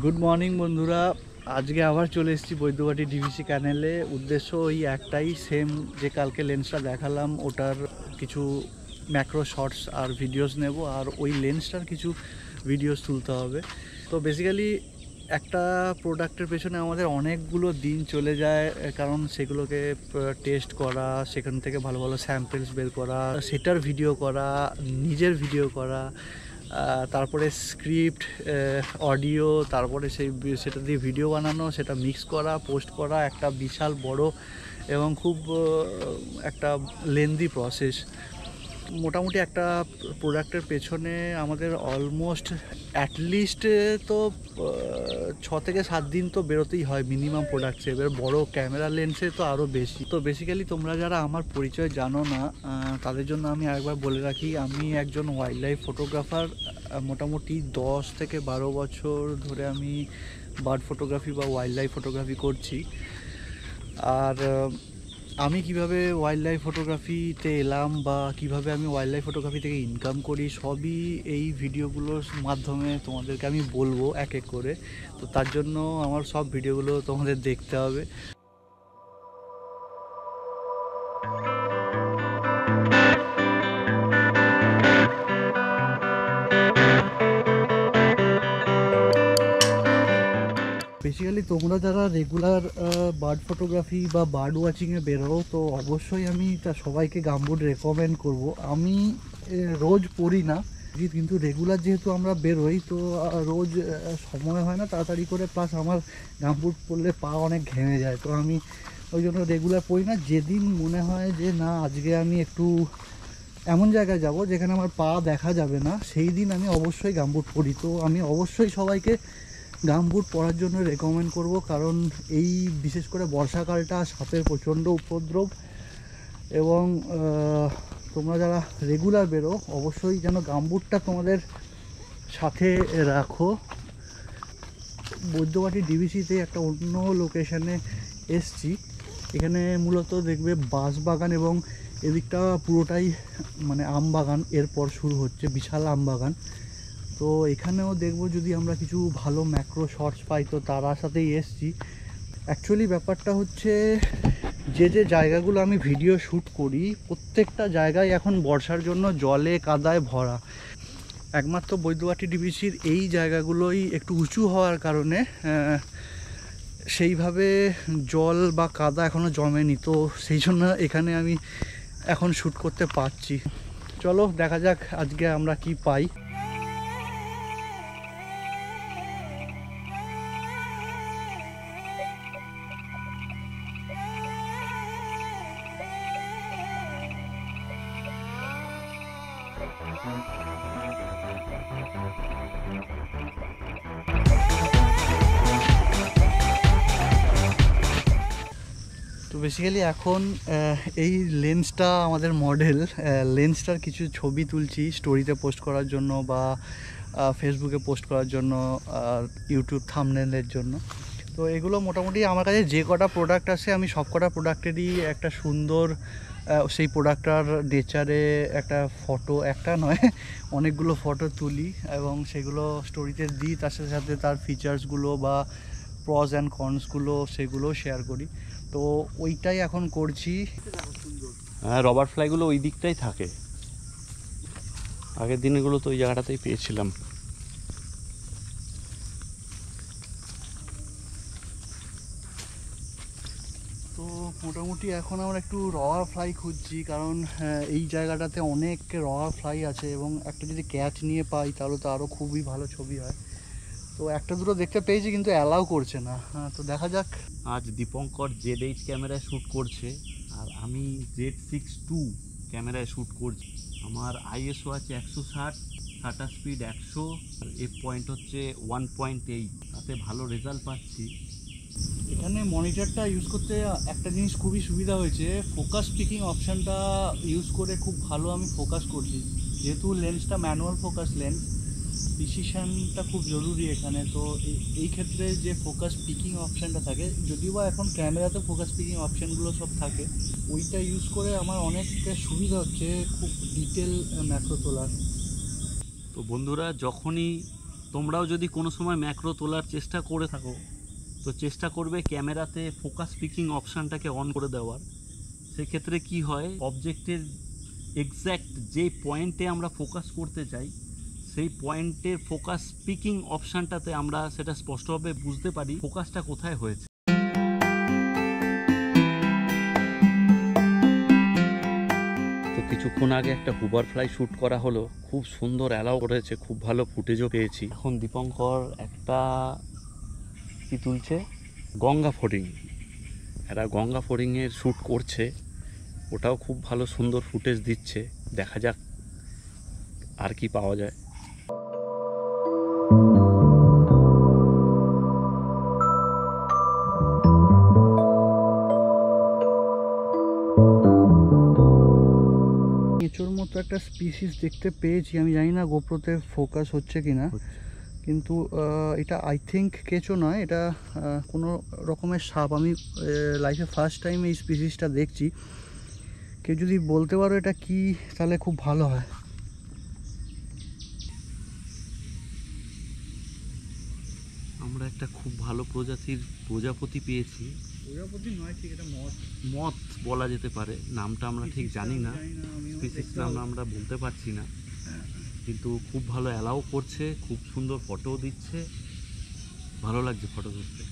Good morning বন্ধুরা, আজকে আবার চলে এসেছি বৈদ্যবাটি ডিভিসি চ্যানেলে। উদ্দেশ্য ওই একটাই, সেম যে কালকে লেন্সটা দেখালাম ওটার কিছু ম্যাক্রো শর্টস আর ভিডিওস নেব, আর ওই লেন্সটার কিছু ভিডিওস তুলতে হবে। তো বেসিক্যালি একটা প্রোডাক্টের পেছনে আমাদের অনেকগুলো দিন চলে যায়, কারণ সেগুলোকে টেস্ট করা, সেখান থেকে ভালো ভালো স্যাম্পলস বের করা, সেটার ভিডিও করা, নিজের ভিডিও করা, তারপরে স্ক্রিপ্ট, অডিও, তারপরে সেটা দিয়ে ভিডিও বানানো, সেটা মিক্স করা, পোস্ট করা, একটা বিশাল বড় এবং খুব একটা লেন্দি প্রসেস। মোটামুটি একটা প্রোডাক্টের পেছনে আমাদের অলমোস্ট অ্যাটলিস্ট তো 6 থেকে 7 দিন তো বেরোতেই হয় মিনিমাম প্রোডাক্টসে। এবার বড় ক্যামেরা লেন্সে তো আরও বেশি। তো বেসিক্যালি তোমরা যারা আমার পরিচয় জানো না, তাদের জন্য আমি একবার বলে রাখি, আমি একজন ওয়াইল্ড লাইফ ফটোগ্রাফার। মোটামুটি 10 থেকে 12 বছর ধরে আমি বার্ড ফটোগ্রাফি বা ওয়াইল্ড লাইফ ফটোগ্রাফি করছি। আর আমি কিভাবে ওয়াইল্ড লাইফ ফটোগ্রাফিতে এলাম বা কিভাবে আমি ওয়াইল্ড লাইফ ফটোগ্রাফি থেকে ইনকাম করি, সবই এই ভিডিওগুলোর মাধ্যমে তোমাদেরকে আমি বলবো এক এক করে। তো তার জন্য আমার সব ভিডিওগুলো তোমাদের দেখতে হবে। বেসিক্যালি তোমরা যারা রেগুলার বার্ড ফটোগ্রাফি বা বার্ড ওয়াচিংয়ে বেরো, তো অবশ্যই আমি তা সবাইকে গামবুট রেকমেন্ড করব। আমি রোজ পরি না, কিন্তু রেগুলার যেহেতু আমরা বেরোই, তো রোজ সময় হয় না তাড়াতাড়ি করে, প্লাস আমার গামবুট পরলে পা অনেক ঘেমে যায়, তো আমি ওই জন্য রেগুলার পরি না। যেদিন মনে হয় যে না আজকে আমি একটু এমন জায়গায় যাব যেখানে আমার পা দেখা যাবে না, সেই দিন আমি অবশ্যই গামবুট পরি। তো আমি অবশ্যই সবাইকে গামবুট পরার জন্য রেকমেন্ড করব, কারণ এই বিশেষ করে বর্ষাকালটা সাপের প্রচণ্ড উপদ্রব, এবং তোমরা যারা রেগুলার বেরো অবশ্যই যেন গামবুটটা তোমাদের সাথে রাখো। বৈদ্যবাটি ডিভিসিতে একটা অন্য লোকেশানে এসছি। এখানে মূলত দেখবে বাঁশ বাগান, এবং এদিকটা পুরোটাই মানে আম বাগান, এরপর শুরু হচ্ছে বিশাল আম বাগান। তো এখানেও দেখবো যদি আমরা কিছু ভালো ম্যাক্রো শর্টস পাই, তো তার আশাতেই এসছি। অ্যাকচুয়ালি ব্যাপারটা হচ্ছে, যে যে জায়গাগুলো আমি ভিডিও শ্যুট করি প্রত্যেকটা জায়গায় এখন বর্ষার জন্য জলে কাদায় ভরা। একমাত্র বৈদ্যবাটি ডিভিসির এই জায়গাগুলোই একটু উঁচু হওয়ার কারণে সেইভাবে জল বা কাদা এখনও জমেনি, তো সেই জন্য এখানে আমি এখন শ্যুট করতে পারছি। চলো দেখা যাক আজকে আমরা কি পাই। তো বেসিক্যালি এখন এই লেন্সটা আমাদের মডেল, লেন্সটার কিছু ছবি তুলছি স্টোরিতে পোস্ট করার জন্য বা ফেসবুকে পোস্ট করার জন্য, আর ইউটিউব থাম্বনেলের জন্য। তো এগুলো মোটামুটি আমার কাছে যে কটা প্রোডাক্ট আসে, আমি সব কটা প্রোডাক্টেরই একটা সুন্দর সেই প্রোডাক্টটার নেচারে একটা ফটো, একটা নয় অনেকগুলো ফটো তুলি এবং সেগুলো স্টোরিতে দিই, তার সাথে সাথে তার ফিচার্সগুলো বা প্রস অ্যান্ড কনসগুলো সেগুলো শেয়ার করি। তো ওইটাই এখন করছি। হ্যাঁ, রবার ফ্লাইগুলো ওই দিকটাই থাকে, আগের দিনগুলো তো ওই জায়গাটাতেই পেয়েছিলাম। তো মোটামুটি এখন আমরা একটু রবার ফ্লাই খুঁজছি, কারণ এই জায়গাটাতে অনেক রবার ফ্লাই আছে, এবং একটা যদি ক্যাচ নিয়ে পাই তাহলে তো আরও খুবই ভালো ছবি হয়। তো একটা দুটো দেখতে পেয়েছি কিন্তু অ্যালাউ করছে না। তো দেখা যাক। আজ দীপঙ্কর Z8 ক্যামেরায় শ্যুট করছে, আর আমি Z6-2 ক্যামেরায় শ্যুট করছি। আমার ISO আছে 160, শাটার স্পিড 100, আর এফ পয়েন্ট হচ্ছে 1.8, তাতে ভালো রেজাল্ট পাচ্ছি। এখানে মনিটরটা ইউজ করতে একটা জিনিস খুবই সুবিধা হয়েছে, ফোকাস পিকিং অপশানটা ইউজ করে খুব ভালো আমি ফোকাস করছি। যেহেতু লেন্সটা ম্যানুয়াল ফোকাস লেন্স, প্রিসিশনটা খুব জরুরি এখানে। তো এই ক্ষেত্রে যে ফোকাস পিকিং অপশানটা থাকে, যদিও বা এখন ক্যামেরাতে ফোকাস পিকিং অপশানগুলো সব থাকে, ওইটা ইউজ করে আমার অনেক সুবিধা হচ্ছে খুব ডিটেল ম্যাক্রো তোলার। তো বন্ধুরা, যখনই তোমরাও যদি কোনো সময় ম্যাক্রো তোলার চেষ্টা করে থাকো তো চেষ্টা করবে ক্যামেরাতে ফোকাস পিকিং অপশানটাকে অন করে দেওয়ার। সেক্ষেত্রে কি হয়, অবজেক্টের এক্স্যাক্ট যে পয়েন্টে আমরা ফোকাস করতে চাই সেই পয়েন্টের ফোকাস পিকিং অপশানটাতে আমরা সেটা স্পষ্টভাবে বুঝতে পারি ফোকাসটা কোথায় হয়েছে। তো কিছুক্ষণ আগে একটা হুবার ফ্লাই শ্যুট করা হলো, খুব সুন্দর অ্যালাউ করেছে, খুব ভালো ফুটেজও পেয়েছি। এখন দীপঙ্কর একটা কি তুলছে, গঙ্গা ফড়িং, এরা গঙ্গা ফড়িংয়ের শ্যুট করছে, ওটাও খুব ভালো সুন্দর ফুটেজ দিচ্ছে। দেখা যাক আর কি পাওয়া যায়। কেঁচোর মতো একটা স্পিসিস দেখতে পেয়েছি, আমি জানি না গোপ্রোতে ফোকাস হচ্ছে কিনা, কিন্তু এটা আই থিঙ্ক কেঁচো নয়, এটা কোনো রকমের সাপ। আমি লাইফে ফার্স্ট টাইম এই স্পিসিসটা দেখছি। কেউ যদি বলতে পারো এটা কি, তাহলে খুব ভালো হয়। আমরা একটা খুব ভালো প্রজাতির প্রজাপতি পেয়েছি। প্রজাপতি নয় ঠিক, এটা মথ। মথ বলা যেতে পারে, নামটা আমরা ঠিক জানি না, স্পিসিস নাম আমরা বলতে পারছি না, কিন্তু খুব ভালো অ্যালাউ করছে, খুব সুন্দর ফটো দিচ্ছে, ভালো লাগছে ফটো তুলতে।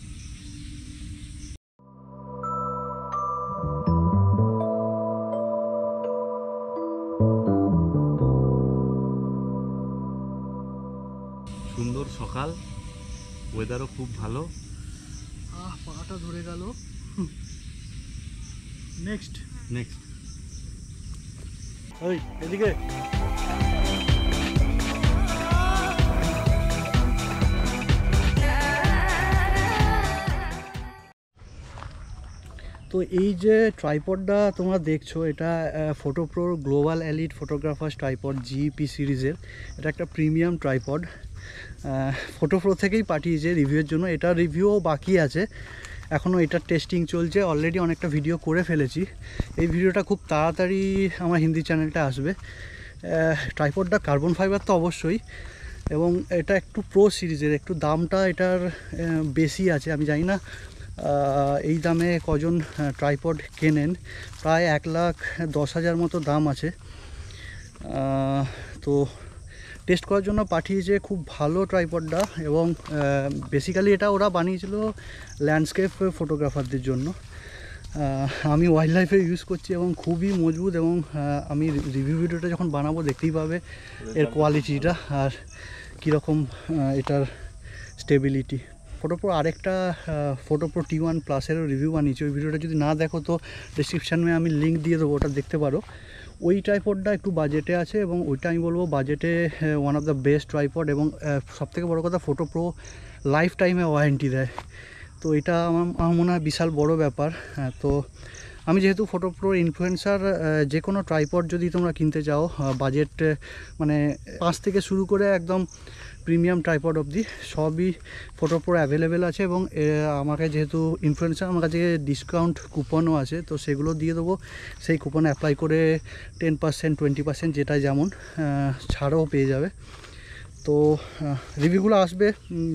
সুন্দর সকাল, ওয়েদারও খুব ভালো। পাটা ধরে গেল। নেক্সট ওই এদিকে তো এই যে ট্রাইপডটা তোমরা দেখছো, এটা ফটোপ্রোর global elite photographers tripod GP সিরিজের। এটা একটা প্রিমিয়াম ট্রাইপড, ফটোপ্রো থেকেই পাঠিয়েছে রিভিউয়ের জন্য। এটা রিভিউও বাকি আছে, এখনও এটার টেস্টিং চলছে। অলরেডি অনেকটা ভিডিও করে ফেলেছি। এই ভিডিওটা খুব তাড়াতাড়ি আমার হিন্দি চ্যানেলটা আসবে। ট্রাইপডটা কার্বন ফাইবার তো অবশ্যই, এবং এটা একটু প্রো সিরিজের, একটু দামটা এটার বেশি আছে। আমি জানি না এই দামে কজন ট্রাইপড কেনেন, প্রায় 1,10,000 মতো দাম আছে। তো টেস্ট করার জন্য পাঠিয়েছে, খুব ভালো ট্রাইপডটা। এবং বেসিক্যালি এটা ওরা বানিয়েছিল ল্যান্ডস্কেপ ফটোগ্রাফারদের জন্য। আমি ওয়াইল্ড লাইফে ইউজ করছি এবং খুবই মজবুত। এবং আমি রিভিউ ভিডিওটা যখন বানাবো দেখতেই পাবে এর কোয়ালিটিটা আর কীরকম এটার স্টেবিলিটি। ফটোপ্রো আরেকটা ফটোপ্রো T1 প্লাসেরও রিভিউ বানিয়েছি, ওই ভিডিওটা যদি না দেখো তো ডিসক্রিপশানে আমি লিঙ্ক দিয়ে দেবো, ওটা দেখতে পারো। ওই ট্রাইপডটা একটু বাজেটে আছে এবং ওইটা আমি বলবো বাজেটে one of the best tripod. এবং সবথেকে বড়ো কথা, ফটোপ্রো লাইফ টাইমে ওয়ারেন্টি দেয়, তো এটা আমার মনে হয় বিশাল বড় ব্যাপার। তো আমি যেহেতু ফটোপ্রোর ইনফ্লুয়েন্সার, যে কোনো ট্রাইপড যদি তোমরা কিনতে চাও, বাজেট মানে 5 থেকে শুরু করে একদম প্রিমিয়াম ট্রাইপড অবধি সবই ফটোপ্রো অ্যাভেলেবেল আছে। এবং আমাকে যেহেতু ইনফ্লুয়েন্সার, আমার কাছে ডিসকাউন্ট কুপনও আছে, তো সেগুলো দিয়ে দেবো। সেই কুপন অ্যাপ্লাই করে 10%, 20% যেটা যেমন ছাড়ও পেয়ে যাবে। তো রিভিউগুলো আসবে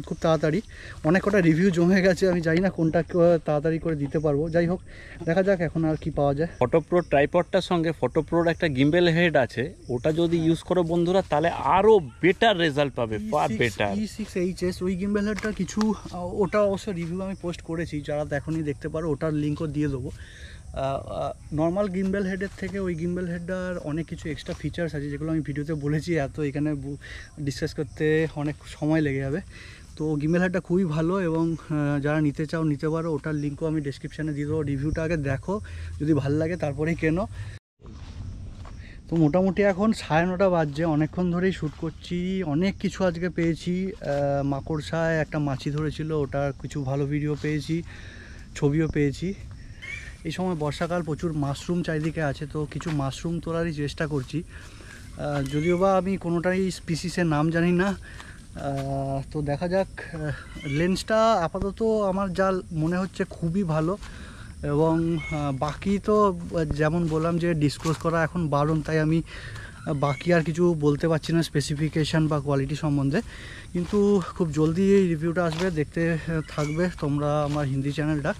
খুব তাড়াতাড়ি। অনেক কটা রিভিউ জমে গেছে, আমি জানি না কোনটা তাড়াতাড়ি করে দিতে পারবো। যাই হোক, দেখা যাক এখন আর কি পাওয়া যায়। ফটোপ্রো ট্রাইপডটার সঙ্গে ফটোপ্রোর একটা গিম্বেল হেড আছে, ওটা যদি ইউজ করো বন্ধুরা তাহলে আরও বেটার রেজাল্ট পাবে, ফার বেটার। E6HS ওই গিম্বেল হেডটা কিছু, ওটা অবশ্য রিভিউ আমি পোস্ট করেছি, যারা এখনই দেখতে পারো ওটার লিঙ্কও দিয়ে দেবো। নর্মাল গিম্বেল হেডের থেকে ওই গিম্বেল হেডটার অনেক কিছু এক্সট্রা ফিচার্স আছে, যেগুলো আমি ভিডিওতে বলেছি, এত এখানে ডিসকাস করতে অনেক সময় লেগে যাবে। তো গিম্বেল হেডটা খুবই ভালো, এবং যারা নিতে চাও নিতে পারো, ওটার লিঙ্কও আমি ডেসক্রিপশানে দিয়ে দেবো। রিভিউটা আগে দেখো, যদি ভালো লাগে তারপরেই কেনো। তো মোটামুটি এখন 9:30 বাজছে, অনেকক্ষণ ধরেই শ্যুট করছি, অনেক কিছু আজকে পেয়েছি। মাকড়সায় একটা মাছি ধরেছিল, ওটার কিছু ভালো ভিডিও পেয়েছি, ছবিও পেয়েছি। এই সময় বর্ষাকাল, প্রচুর মাশরুম চারিদিকে আছে, তো কিছু মাশরুম তোলারই চেষ্টা করছি। যদিও বা আমি কোনোটাই স্পিসিসের নাম জানি না, তো দেখা যাক। লেন্সটা আপাতত আমার যা মনে হচ্ছে খুবই ভালো, এবং বাকি তো যেমন বললাম যে ডিসক্লোজ করা এখন বারণ, তাই আমি বাকি আর কিছু বলতে পারছি না স্পেসিফিকেশান বা কোয়ালিটি সম্বন্ধে, কিন্তু খুব জলদি এই রিভিউটা আসবে, দেখতে থাকবে তোমরা আমার হিন্দি চ্যানেলটা।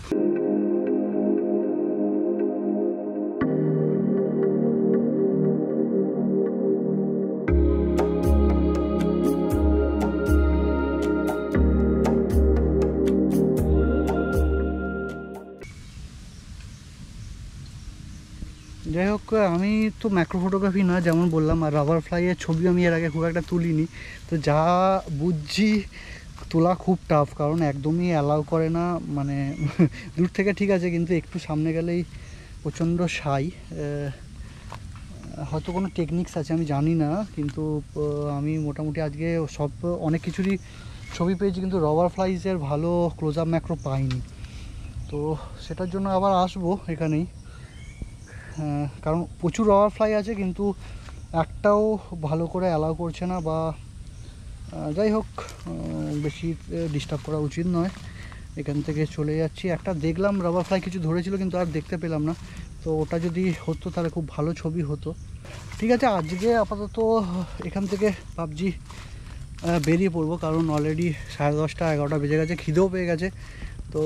যাই হোক, আমি তো ম্যাক্রো ফটোগ্রাফি না যেমন বললাম, আর রাবার ফ্লাইয়ের ছবি আমি এর আগে খুব একটা তুলিনি, তো যা বুঝছি তোলা খুব টাফ, কারণ একদমই অ্যালাউ করে না, মানে দূর থেকে ঠিক আছে কিন্তু একটু সামনে গেলেই প্রচণ্ড সাই। হয়তো কোনো টেকনিক্স আছে আমি জানি না, কিন্তু আমি মোটামুটি আজকে সব অনেক কিছুরই ছবি পেয়েছি, কিন্তু রাবার ফ্লাইজের ভালো ক্লোজ আপ ম্যাক্রো পাইনি, তো সেটার জন্য আবার আসবো এখানেই, কারণ প্রচুর রাবার ফ্লাই আছে কিন্তু একটাও ভালো করে অ্যালাউ করছে না, বা যাই হোক বেশি ডিস্টার্ব করা উচিত নয়, এখান থেকে চলে যাচ্ছি। একটা দেখলাম রাবার ফ্লাই কিছু ধরেছিল কিন্তু আর দেখতে পেলাম না, তো ওটা যদি হতো তাহলে খুব ভালো ছবি হতো। ঠিক আছে, আজকে আপাতত এখান থেকে ভাবছি বেরিয়ে পড়বো, কারণ অলরেডি 10:30 11টা বেজে গেছে, খিদেও পেয়ে গেছে। তো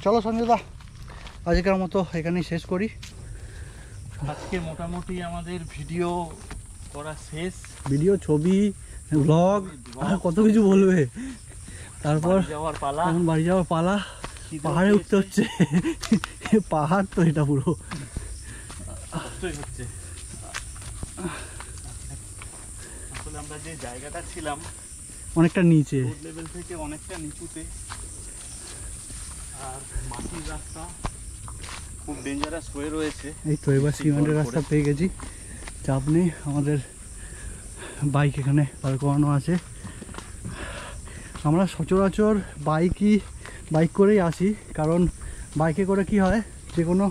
চলো সঞ্জয়দা, আজকের মতো এখানেই শেষ করি। আজকে মোটামুটি আমাদের ভিডিও করা শেষ, ভিডিও, ছবি, ব্লগ, আর কত কিছু বলবে। তারপর যাওয়ার পালা, এখন বাড়ি যাওয়ার পালা, পাহাড়ে উঠতে হচ্ছে। পাহাড় তো এটা পুরো হচ্ছে। আসলে আমরা যে জায়গাটা ছিলাম অনেকটা নিচে, রোড লেভেল থেকে অনেকটা নিচুতে, আর মাটির রাস্তা খুব ডেঞ্জারাস হয়ে রয়েছে। এই তো এবার সিমেন্টের রাস্তা পেয়ে গেছি, চাপ নেই। আমাদের বাইক এখানে পার করানো আছে। আমরা সচরাচর বাইক করেই আসি, কারণ বাইকে করে কি হয়, যে কোনো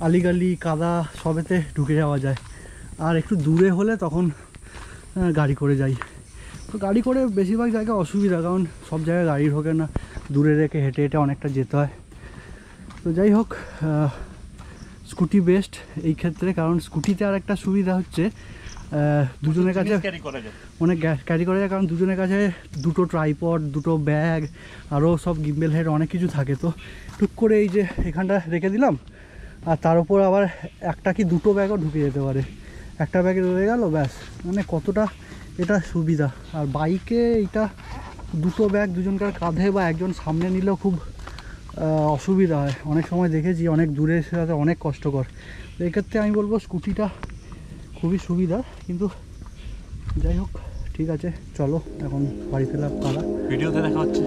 আলিগালি কাদা সবেতে ঢুকে যাওয়া যায়, আর একটু দূরে হলে তখন গাড়ি করে যাই। তো গাড়ি করে বেশিরভাগ জায়গায় অসুবিধা, কারণ সব জায়গায় গাড়ি ঢোকে না, দূরে রেখে হেঁটে হেঁটে অনেকটা যেতে হয়। তো যাই হোক, স্কুটি বেস্ট এই ক্ষেত্রে, কারণ স্কুটিতে আর একটা সুবিধা হচ্ছে দুজনের কাছে অনেক গ্যাস ক্যারি করা যায়, কারণ দুজনের কাছে দুটো ট্রাইপড, দুটো ব্যাগ, আরও সব গিম্বেল হেড অনেক কিছু থাকে। তো টুক করে এই যে এখানটা রেখে দিলাম, আর তার উপর আবার একটা কি দুটো ব্যাগও ঢুকে যেতে পারে, একটা ব্যাগে রয়ে গেল, ব্যাস, মানে কতটা এটা সুবিধা। আর বাইকে এটা দুটো ব্যাগ দুজনকার কাঁধে বা একজন সামনে নিলেও খুব অসুবিধা হয়, অনেক সময় দেখেছি অনেক দূরে সাথে অনেক কষ্টকর। তো এক্ষেত্রে আমি বলবো স্কুটিটা খুবই সুবিধা। কিন্তু যাই হোক, ঠিক আছে, চলো এখন বাড়ি ফেরার পালা। ভিডিওতে দেখা হচ্ছে।